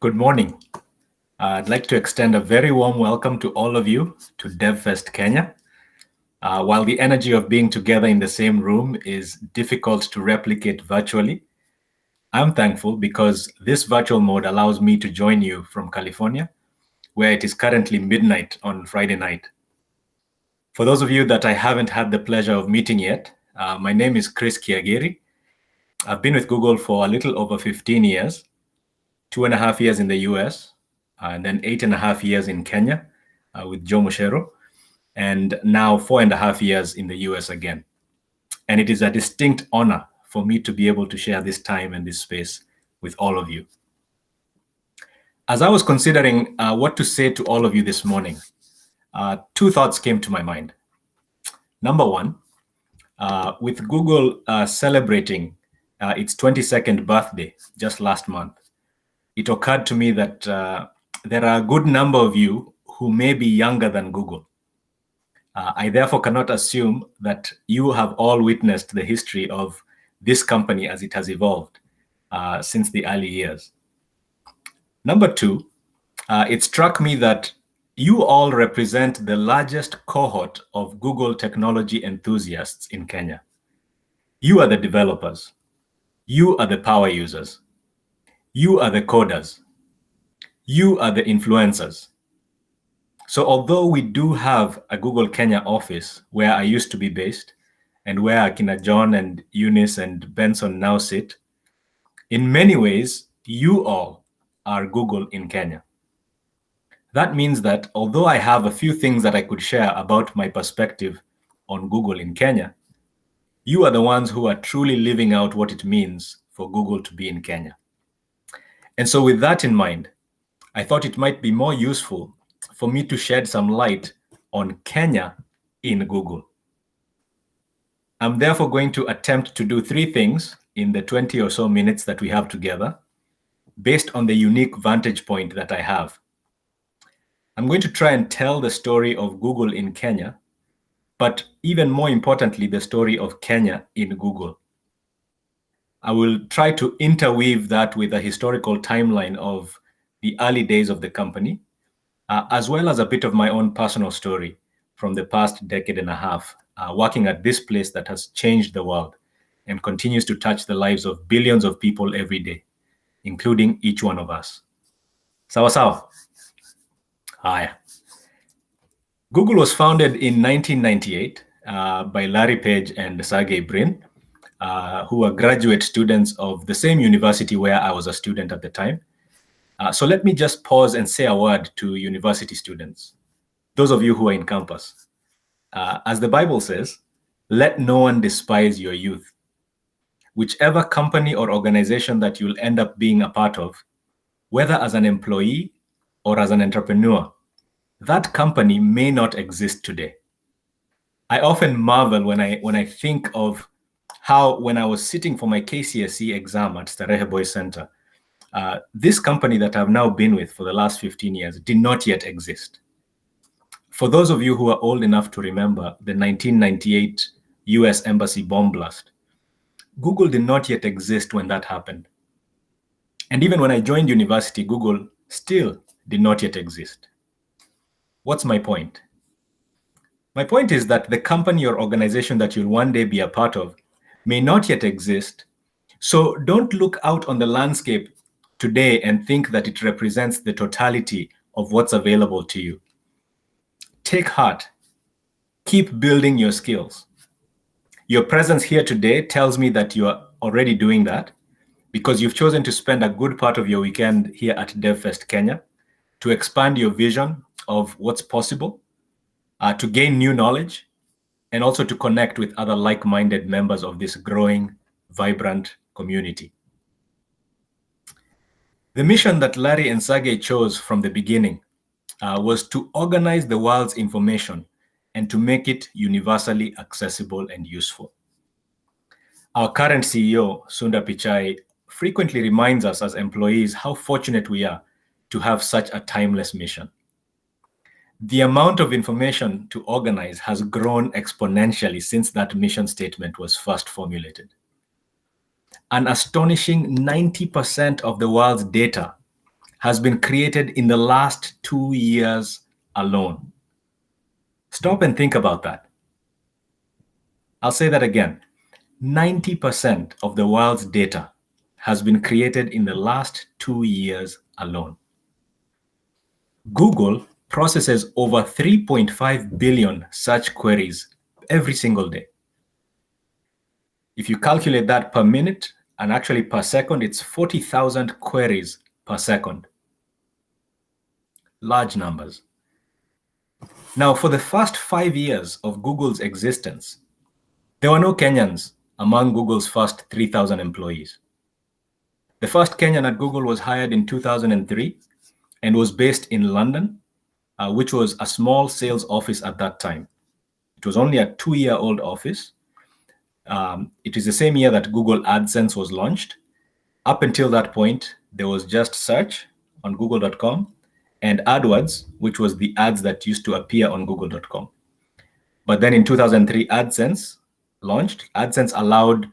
Good morning. I'd like to extend a very warm welcome to all of you to DevFest Kenya. While the energy of being together in the same room is difficult to replicate virtually, I'm thankful because this virtual mode allows me to join you from California, where it is currently midnight on Friday night. For those of you that I haven't had the pleasure of meeting yet, my name is Chris Kiagiri. I've been with Google for a little over 15 years, 2.5 years in the US, and then 8.5 years in Kenya with Joe Mushero, and now 4.5 years in the US again. And it is a distinct honor for me to be able to share this time and this space with all of you. As I was considering what to say to all of you this morning, two thoughts came to my mind. Number one, with Google celebrating its 22nd birthday just last month, it occurred to me that there are a good number of you who may be younger than Google. I therefore cannot assume that you have all witnessed the history of this company as it has evolved since the early years. Number two, it struck me that you all represent the largest cohort of Google technology enthusiasts in Kenya. You are the developers. You are the power users. You are the coders. You are the influencers. So although we do have a Google Kenya office where I used to be based and where Akina John and Eunice and Benson now sit, in many ways, you all are Google in Kenya. That means that although I have a few things that I could share about my perspective on Google in Kenya, you are the ones who are truly living out what it means for Google to be in Kenya. And so with that in mind, I thought it might be more useful for me to shed some light on Kenya in Google. I'm therefore going to attempt to do three things in the 20 or so minutes that we have together, based on the unique vantage point that I have. I'm going to try and tell the story of Google in Kenya, but even more importantly, the story of Kenya in Google. I will try to interweave that with a historical timeline of the early days of the company, as well as a bit of my own personal story from the past decade and a half, working at this place that has changed the world and continues to touch the lives of billions of people every day, including each one of us. Sawa sawa. Hi. Google was founded in 1998 by Larry Page and Sergey Brin, who were graduate students of the same university where I was a student at the time. So let me just pause and say a word to university students, those of you who are in campus. As the Bible says, let no one despise your youth. Whichever company or organization that you'll end up being a part of, whether as an employee or as an entrepreneur, that company may not exist today. I often marvel when I think of how when I was sitting for my KCSE exam at Starehe Boys Center, this company that I've now been with for the last 15 years did not yet exist. For those of you who are old enough to remember the 1998 US Embassy bomb blast, Google did not yet exist when that happened. And even when I joined university, Google still did not yet exist. What's my point? My point is that the company or organization that you'll one day be a part of may not yet exist. So don't look out on the landscape today and think that it represents the totality of what's available to you. Take heart. Keep building your skills. Your presence here today tells me that you are already doing that because you've chosen to spend a good part of your weekend here at DevFest Kenya to expand your vision of what's possible, to gain new knowledge, and also to connect with other like-minded members of this growing, vibrant community. The mission that Larry and Sergey chose from the beginning was to organize the world's information and to make it universally accessible and useful. Our current CEO, Sundar Pichai, frequently reminds us as employees how fortunate we are to have such a timeless mission. The amount of information to organize has grown exponentially since that mission statement was first formulated. An astonishing 90% of the world's data has been created in the last 2 years alone. Stop and think about that. I'll say that again. 90% of the world's data has been created in the last 2 years alone. Google processes over 3.5 billion search queries every single day. If you calculate that per minute and actually per second, it's 40,000 queries per second. Large numbers. Now, for the first 5 years of Google's existence, there were no Kenyans among Google's first 3,000 employees. The first Kenyan at Google was hired in 2003 and was based in London, which was a small sales office at that time. It was only a 2-year-old office. It is the same year that Google AdSense was launched. Up until that point, there was just search on google.com and AdWords, which was the ads that used to appear on google.com. But then in 2003, AdSense launched. AdSense allowed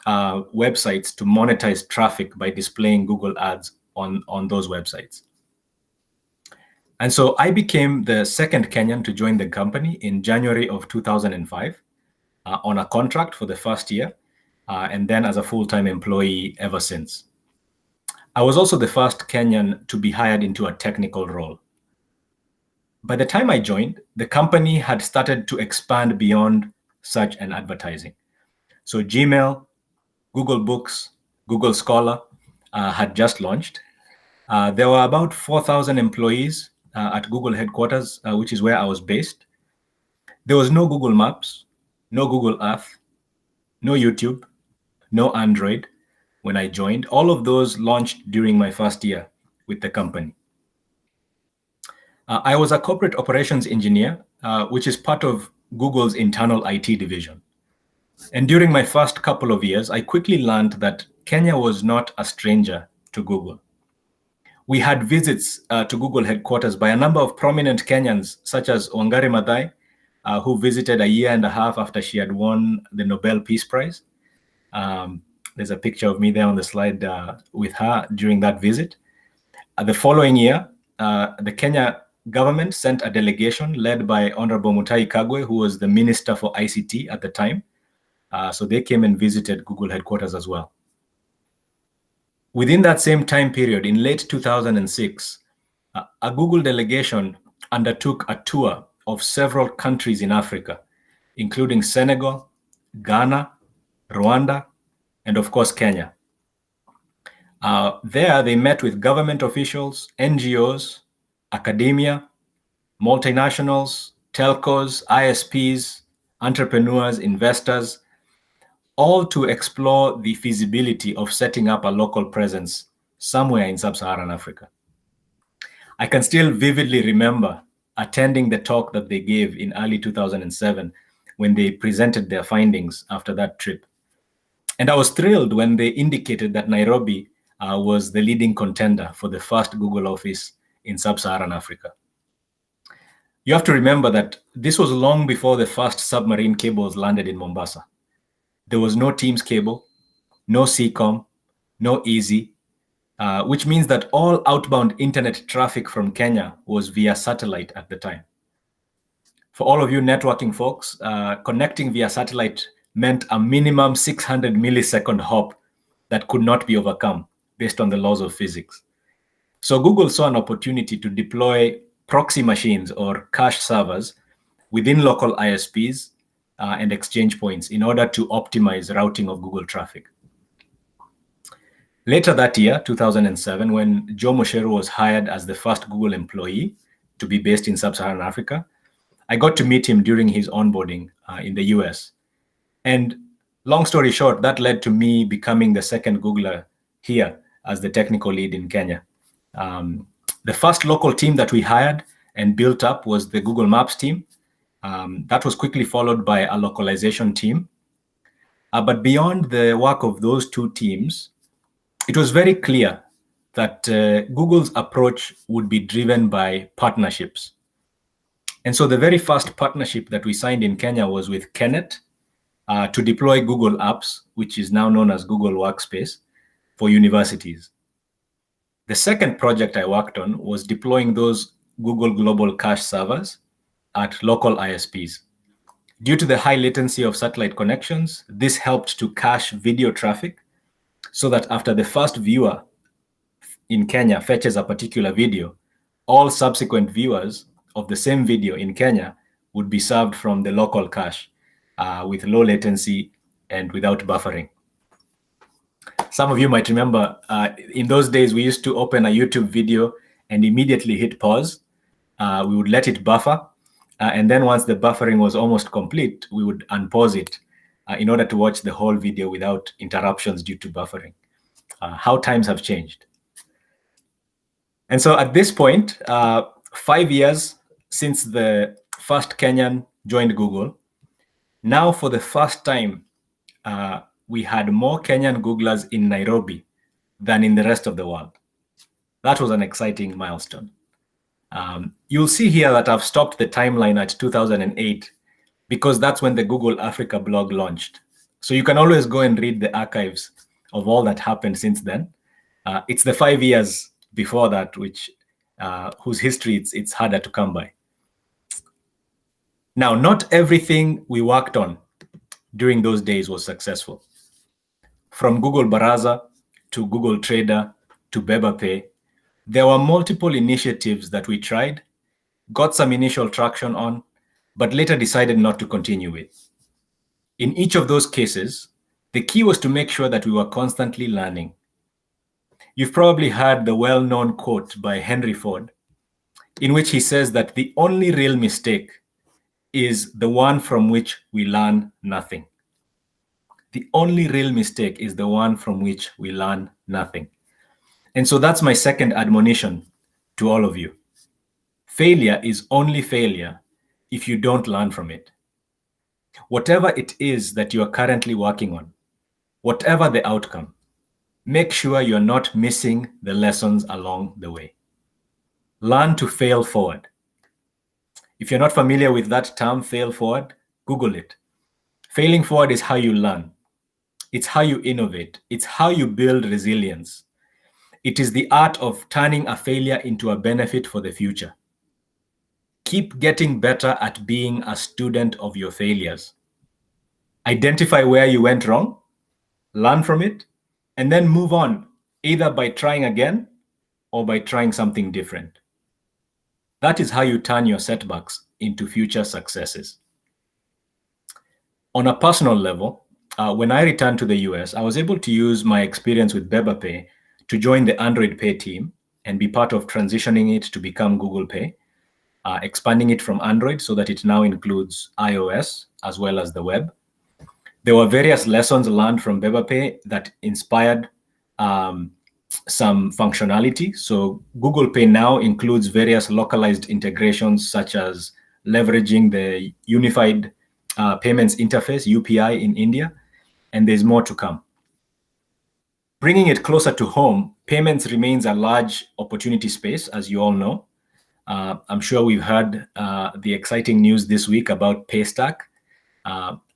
websites to monetize traffic by displaying Google ads on those websites. And so I became the second Kenyan to join the company in January of 2005 on a contract for the first year, and then as a full-time employee ever since. I was also the first Kenyan to be hired into a technical role. By the time I joined, the company had started to expand beyond search and advertising. So Gmail, Google Books, Google Scholar had just launched. There were about 4,000 employees at Google headquarters, which is where I was based. There was no Google Maps, no Google Earth, no YouTube, no Android when I joined. All of those launched during my first year with the company. I was a corporate operations engineer, which is part of Google's internal IT division. And during my first couple of years, I quickly learned that Kenya was not a stranger to Google. We had visits to Google headquarters by a number of prominent Kenyans, such as Wangari Maathai, who visited a year and a half after she had won the Nobel Peace Prize. There's a picture of me there on the slide with her during that visit. The following year, the Kenya government sent a delegation led by Honorable Mutahi Kagwe, who was the Minister for ICT at the time. So they came and visited Google headquarters as well. Within that same time period, in late 2006, a Google delegation undertook a tour of several countries in Africa, including Senegal, Ghana, Rwanda, and of course, Kenya. There, they met with government officials, NGOs, academia, multinationals, telcos, ISPs, entrepreneurs, investors, all to explore the feasibility of setting up a local presence somewhere in sub-Saharan Africa. I can still vividly remember attending the talk that they gave in early 2007 when they presented their findings after that trip. And I was thrilled when they indicated that Nairobi was the leading contender for the first Google office in sub-Saharan Africa. You have to remember that this was long before the first submarine cables landed in Mombasa. There was no Teams cable, no CCOM, no Easy, which means that all outbound internet traffic from Kenya was via satellite at the time. For all of you networking folks, connecting via satellite meant a minimum 600 millisecond hop that could not be overcome based on the laws of physics. So Google saw an opportunity to deploy proxy machines or cache servers within local ISPs and exchange points in order to optimize routing of Google traffic. Later that year, 2007, when Joe Mosheru was hired as the first Google employee to be based in sub-Saharan Africa, I got to meet him during his onboarding in the US. And long story short, that led to me becoming the second Googler here as the technical lead in Kenya. The first local team that we hired and built up was the Google Maps team. That was quickly followed by a localization team. But beyond the work of those two teams, it was very clear that Google's approach would be driven by partnerships. And so the very first partnership that we signed in Kenya was with Keynote to deploy Google Apps, which is now known as Google Workspace, for universities. The second project I worked on was deploying those Google Global Cache servers at local ISPs. Due to the high latency of satellite connections, this helped to cache video traffic so that after the first viewer in Kenya fetches a particular video, all subsequent viewers of the same video in Kenya would be served from the local cache with low latency and without buffering. Some of you might remember in those days, we used to open a YouTube video and immediately hit pause. We would let it buffer. And then once the buffering was almost complete, we would unpause it in order to watch the whole video without interruptions due to buffering. How times have changed. And so at this point, 5 years since the first Kenyan joined Google, now for the first time, we had more Kenyan Googlers in Nairobi than in the rest of the world. That was an exciting milestone. You'll see here that I've stopped the timeline at 2008 because that's when the Google Africa blog launched. So you can always go and read the archives of all that happened since then. It's the 5 years before that, whose history it's harder to come by. Now, not everything we worked on during those days was successful. From Google Baraza to Google Trader to Beba Pay, there were multiple initiatives that we tried, got some initial traction on, but later decided not to continue with. In each of those cases, the key was to make sure that we were constantly learning. You've probably heard the well-known quote by Henry Ford, in which he says that the only real mistake is the one from which we learn nothing. The only real mistake is the one from which we learn nothing. And so that's my second admonition to all of you. Failure is only failure if you don't learn from it. Whatever it is that you are currently working on, whatever the outcome, make sure you're not missing the lessons along the way. Learn to fail forward. If you're not familiar with that term, fail forward, Google it. Failing forward is how you learn. It's how you innovate. It's how you build resilience. It is the art of turning a failure into a benefit for the future. Keep getting better at being a student of your failures. Identify where you went wrong, learn from it, and then move on, either by trying again or by trying something different. That is how you turn your setbacks into future successes. On a personal level, when I returned to the US, I was able to use my experience with Beba Pay to join the Android Pay team and be part of transitioning it to become Google Pay, expanding it from Android so that it now includes iOS as well as the web. There were various lessons learned from Beba Pay that inspired some functionality. So Google Pay now includes various localized integrations, such as leveraging the Unified Payments Interface, UPI, in India, and there's more to come. Bringing it closer to home, payments remains a large opportunity space, as you all know. I'm sure we've heard the exciting news this week about Paystack.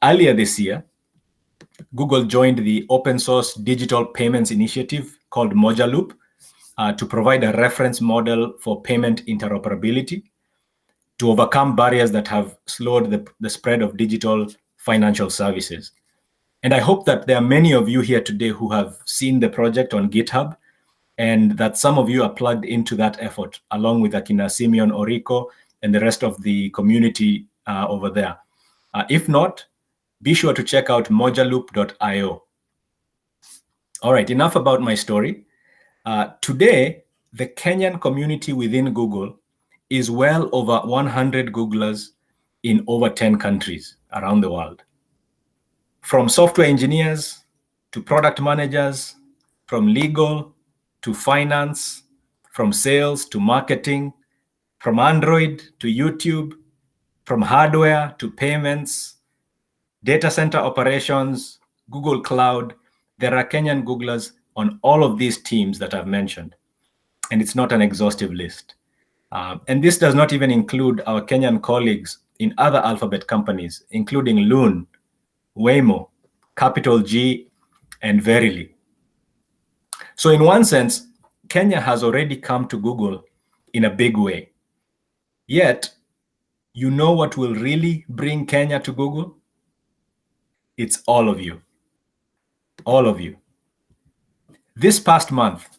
Earlier this year, Google joined the open source digital payments initiative called Mojaloop to provide a reference model for payment interoperability to overcome barriers that have slowed the spread of digital financial services. And I hope that there are many of you here today who have seen the project on GitHub, and that some of you are plugged into that effort, along with Akina Simeon Oriko and the rest of the community over there. If not, be sure to check out mojaloop.io. All right, enough about my story. Today, the Kenyan community within Google is well over 100 Googlers in over 10 countries around the world. From software engineers to product managers, from legal to finance, from sales to marketing, from Android to YouTube, from hardware to payments, data center operations, Google Cloud, there are Kenyan Googlers on all of these teams that I've mentioned. And it's not an exhaustive list. And this does not even include our Kenyan colleagues in other Alphabet companies, including Loon, Waymo, Capital G, and Verily. So in one sense, Kenya has already come to Google in a big way. Yet, you know what will really bring Kenya to Google? It's all of you. All of you. This past month,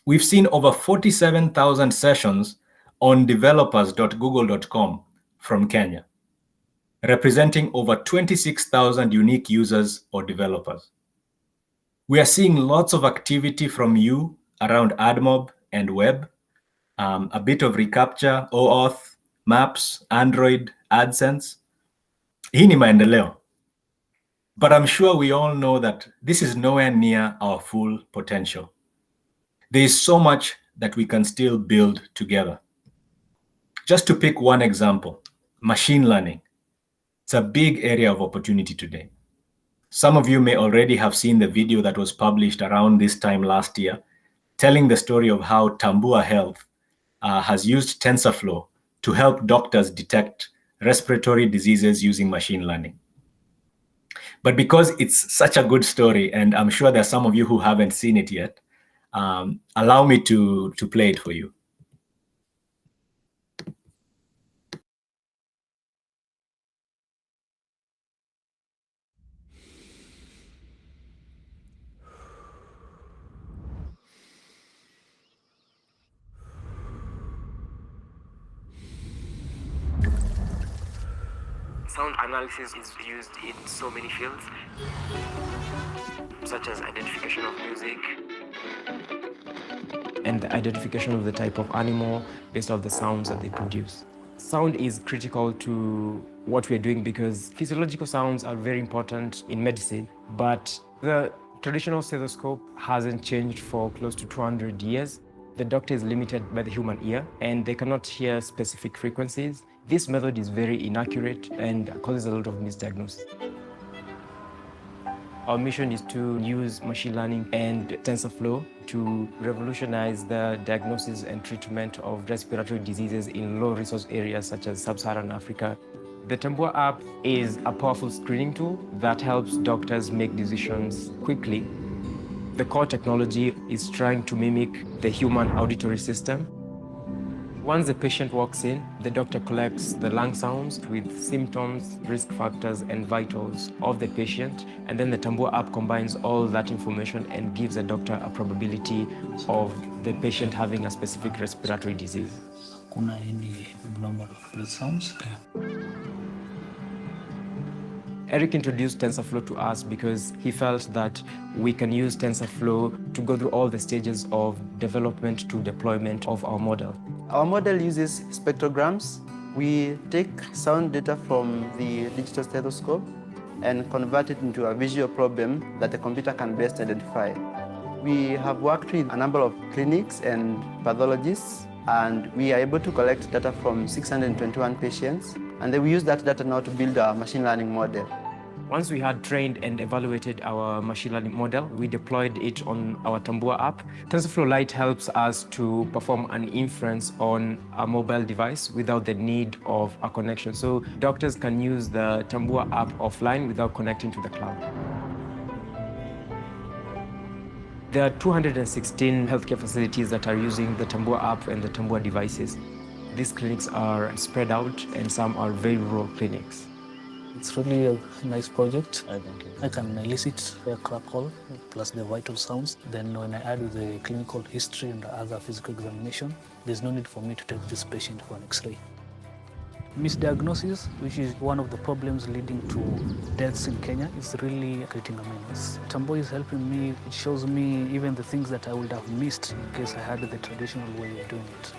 we've seen over 47,000 sessions on developers.google.com from Kenya, representing over 26,000 unique users or developers. We are seeing lots of activity from you around AdMob and web, a bit of reCAPTCHA, OAuth, Maps, Android, AdSense. Hii ni maendeleo. But I'm sure we all know that this is nowhere near our full potential. There is so much that we can still build together. Just to pick one example, machine learning. It's a big area of opportunity today. Some of you may already have seen the video that was published around this time last year, telling the story of how Tambua Health has used TensorFlow to help doctors detect respiratory diseases using machine learning. But because it's such a good story, and I'm sure there are some of you who haven't seen it yet, allow me to play it for you. Sound analysis is used in so many fields, such as identification of music and the identification of the type of animal based on the sounds that they produce. Sound is critical to what we're doing because physiological sounds are very important in medicine, but the traditional stethoscope hasn't changed for close to 200 years. The doctor is limited by the human ear and they cannot hear specific frequencies. This method is very inaccurate and causes a lot of misdiagnosis. Our mission is to use machine learning and TensorFlow to revolutionize the diagnosis and treatment of respiratory diseases in low-resource areas such as sub-Saharan Africa. The Tambua app is a powerful screening tool that helps doctors make decisions quickly. The core technology is trying to mimic the human auditory system. Once the patient walks in, the doctor collects the lung sounds with symptoms, risk factors, and vitals of the patient. And then the Tambua app combines all that information and gives the doctor a probability of the patient having a specific respiratory disease. Kuna any abnormal breath sounds? Eric introduced TensorFlow to us because he felt that we can use TensorFlow to go through all the stages of development to deployment of our model. Our model uses spectrograms. We take sound data from the digital stethoscope and convert it into a visual problem that the computer can best identify. We have worked with a number of clinics and pathologists, and we are able to collect data from 621 patients, and then we use that data now to build a machine learning model. Once we had trained and evaluated our machine learning model, we deployed it on our Tambua app. TensorFlow Lite helps us to perform an inference on a mobile device without the need of a connection. So doctors can use the Tambua app offline without connecting to the cloud. There are 216 healthcare facilities that are using the Tambua app and the Tambua devices. These clinics are spread out and some are very rural clinics. It's really a nice project. I can elicit a crackle plus the vital sounds. Then when I add the clinical history and the other physical examination, there's no need for me to take this patient for an X-ray. Misdiagnosis, which is one of the problems leading to deaths in Kenya, is really creating a menace. Tambua is helping me. It shows me even the things that I would have missed in case I had the traditional way of doing it.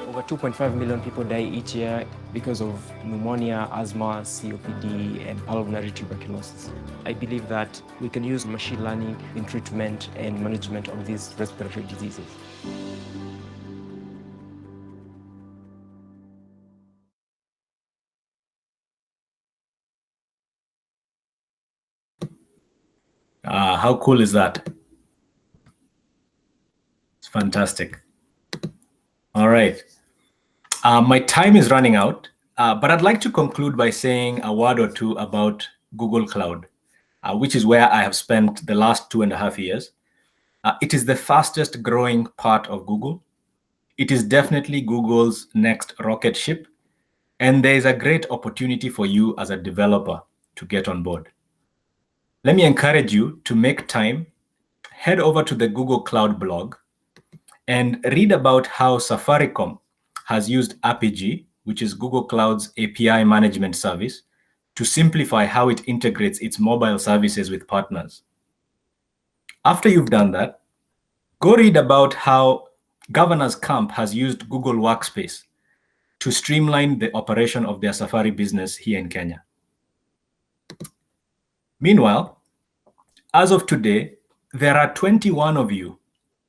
Over 2.5 million people die each year because of pneumonia, asthma, COPD, and pulmonary tuberculosis. I believe that we can use machine learning in treatment and management of these respiratory diseases. How cool is that? It's fantastic. All right. My time is running out, but I'd like to conclude by saying a word or two about Google Cloud, which is where I have spent the last 2.5 years. It is the fastest growing part of Google. It is definitely Google's next rocket ship, and there is a great opportunity for you as a developer to get on board. Let me encourage you to make time, head over to the Google Cloud blog, and read about how Safaricom has used Apigee, which is Google Cloud's API management service, to simplify how it integrates its mobile services with partners. After you've done that, go read about how Governor's Camp has used Google Workspace to streamline the operation of their Safari business here in Kenya. Meanwhile, as of today, there are 21 of you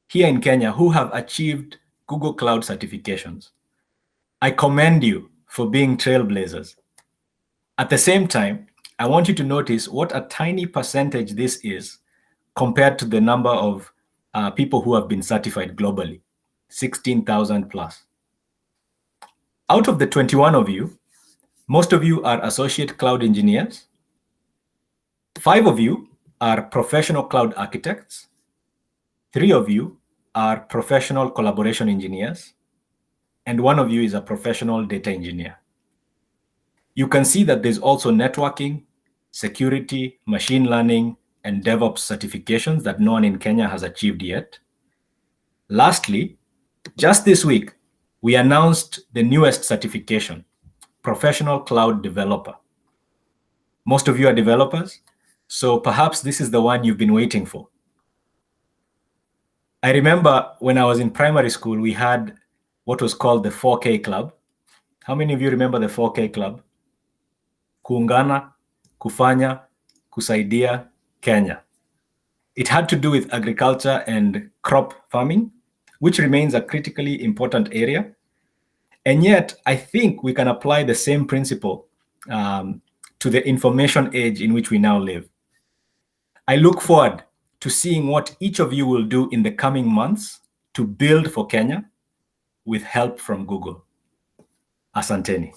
here in Kenya who have achieved Google Cloud certifications. I commend you for being trailblazers. At the same time, I want you to notice what a tiny percentage this is compared to the number of people who have been certified globally, 16,000 plus. Out of the 21 of you, most of you are associate cloud engineers. 5 of you are professional cloud architects. 3 of you are professional collaboration engineers. And 1 of you is a professional data engineer. You can see that there's also networking, security, machine learning, and DevOps certifications that no one in Kenya has achieved yet. Lastly, just this week, we announced the newest certification, Professional Cloud Developer. Most of you are developers, so perhaps this is the one you've been waiting for. I remember when I was in primary school, we had what was called the 4K Club. How many of you remember the 4K Club? Kuungana, Kufanya, Kusaidia, Kenya. It had to do with agriculture and crop farming, which remains a critically important area. And yet, I think we can apply the same principle to the information age in which we now live. I look forward to seeing what each of you will do in the coming months to build for Kenya with help from Google. Asanteni.